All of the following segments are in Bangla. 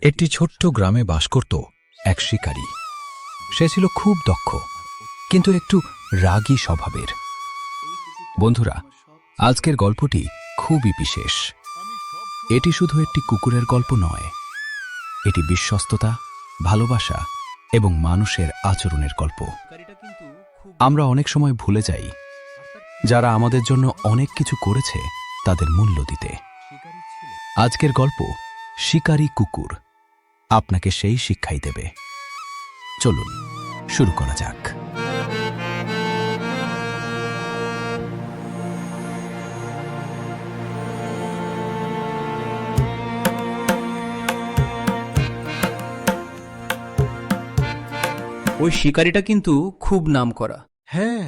একটি ছোট্ট গ্রামে বাস করত এক শিকারী। সে ছিল খুব দক্ষ, কিন্তু একটু রাগী স্বভাবের। বন্ধুরা, আজকের গল্পটি খুবই বিশেষ। এটি শুধু একটি কুকুরের গল্প নয়, এটি বিশ্বস্ততা, ভালোবাসা এবং মানুষের আচরণের গল্প। আমরা অনেক সময় ভুলে যাই যারা আমাদের জন্য অনেক কিছু করেছে তাদের মূল্য দিতে। আজকের গল্প শিকারী কুকুর আপনাকে সেই শিক্ষাই দেবে। চলুন শুরু করা যাক। ওই শিকারিটা কিন্তু খুব নামকরা। হ্যাঁ,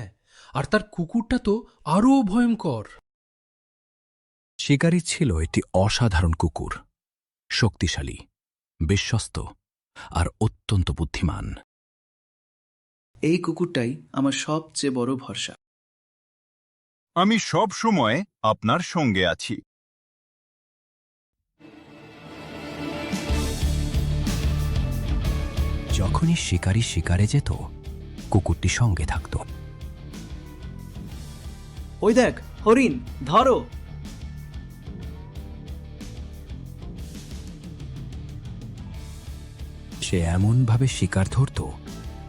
আর তার কুকুরটা তো আরও ভয়ঙ্কর। শিকারী ছিল একটি অসাধারণ কুকুর, শক্তিশালী, বিশ্বস্ত আর অত্যন্ত বুদ্ধিমান। এই কুকুরটাই আমার সবচেয়ে বড় ভরসা। আমি সব সময় আপনার সঙ্গে আছি। যখনই শিকারী শিকারে যেত, কুকুরটি সঙ্গে থাকত। ওই দেখ, হরিণ, ধরো। সে এমনভাবে শিকার ধরত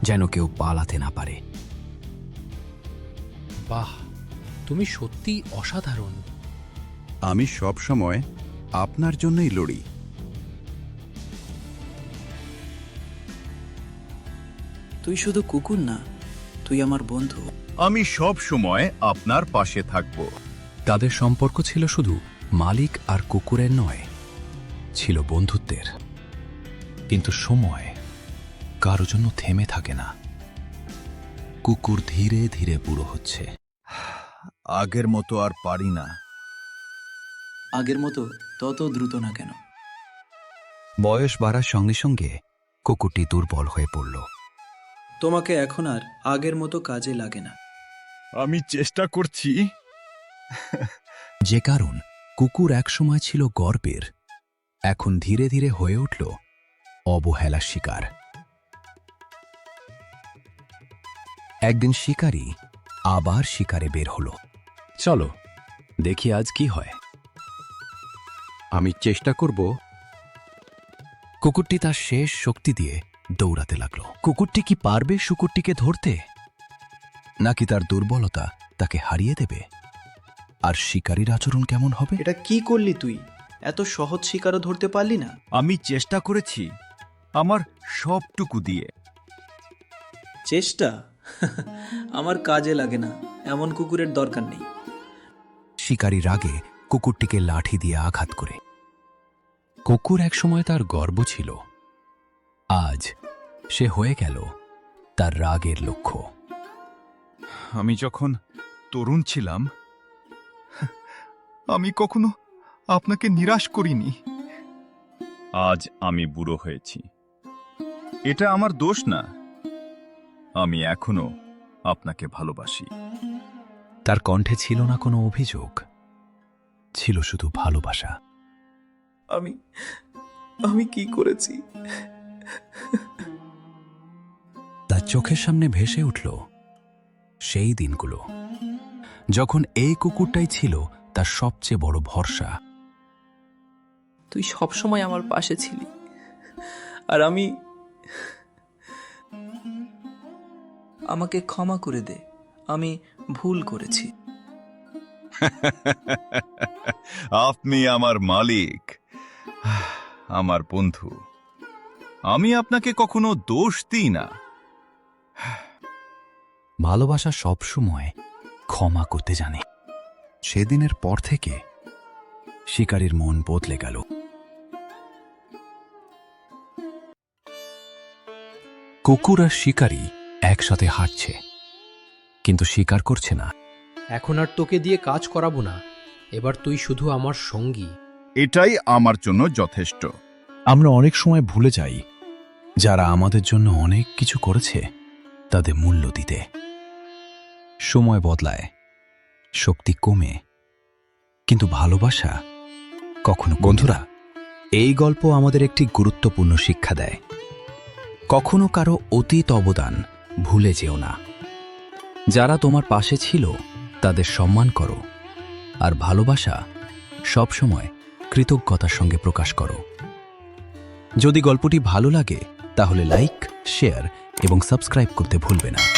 যেন কেউ পালাতে না পারে। বাহ, তুমি সত্যি অসাধারণ। আমি সব সময় আপনার জন্যই লড়ি। তুই শুধু কুকুর না, তুই আমার বন্ধু। আমি সব সময় আপনার পাশে থাকব। তাদের সম্পর্ক ছিল শুধু মালিক আর কুকুরের নয়, ছিল বন্ধুত্বের। কিন্তু সময় কারো জন্য থেমে থাকে না। কুকুর ধীরে ধীরে বুড়ো হচ্ছে। আগের মতো আর পারি না। আগের মতো তত দ্রুত না কেন? বয়স বাড়ার সঙ্গে সঙ্গে কুকুরটি দুর্বল হয়ে পড়ল। তোমাকে এখন আর আগের মতো কাজে লাগে না। আমি চেষ্টা করছি। যে কারণ কুকুর একসময় ছিল গর্বের, এখন ধীরে ধীরে হয়ে উঠল অবহেলার শিকার। একদিন শিকারী আবার শিকারে বের হল। চলো দেখি আজ কি হয়। আমি চেষ্টা করব। কুকুরটি তার শেষ শক্তি দিয়ে দৌড়াতে লাগল। কুকুরটি কি পারবে শুকুরটিকে ধরতে, নাকি তার দুর্বলতা তাকে হারিয়ে দেবে? আর শিকারীর আচরণ কেমন হবে? এটা কি করলি তুই? এত সহজ শিকারও ধরতে পারলি না? আমি চেষ্টা করেছি আমার সবটুকু দিয়ে। চেষ্টা আমার কাজে লাগে না, এমন কুকুরের দরকার নেই। শিকারী রাগে কুকুরটিকে লাঠি দিয়ে আঘাত করে। কুকুর একসময় তার গর্ব ছিল, আজ সে হয়ে গেল তার রাগের লক্ষ্য। আমি যখন তরুণ ছিলাম, আমি কখনো আপনাকে নিরাশ করিনি। আজ আমি বুড়ো হয়েছি, এটা আমার দোষ না। আমি এখনো আপনাকে ভালোবাসি। তার কণ্ঠে ছিল না কোনো অভিযোগ, ছিল শুধু ভালোবাসা। আমি কি করেছি? তার চোখের সামনে ভেসে উঠল সেই দিনগুলো যখন এই কুকুরটাই ছিল তার সবচেয়ে বড় ভরসা। তুই সবসময় আমার পাশে ছিলি, আর আমাকে ক্ষমা করে দে, আমি ভুল করেছি। আপনি আমার মালিক, আমার বন্ধু। আমি আপনাকে কখনো দোষ দিই না। ভালোবাসা সবসময় ক্ষমা করতে জানে। সেদিনের পর থেকে শিকারীর মন বদলে গেল। কুকুর আর শিকারী একসাথে হাঁটছে, কিন্তু শিকার করছে না। এখন আর তোকে দিয়ে কাজ করাবো না, এবার তুই শুধু আমার সঙ্গী। এটাই আমার জন্য যথেষ্ট। আমরা অনেক সময় ভুলে যাই যারা আমাদের জন্য অনেক কিছু করেছে তাদের মূল্য দিতে। সময় বদলায়, শক্তি কমে, কিন্তু ভালোবাসা কখনো। বন্ধুরা, এই গল্প আমাদের একটি গুরুত্বপূর্ণ শিক্ষা দেয়। কখনো কারো অতীত অবদান ভুলে যেও না। যারা তোমার পাশে ছিল তাদের সম্মান করো, আর ভালোবাসা সবসময় কৃতজ্ঞতার সঙ্গে প্রকাশ করো। যদি গল্পটি ভালো লাগে তাহলে লাইক, শেয়ার এবং সাবস্ক্রাইব করতে ভুলবে না।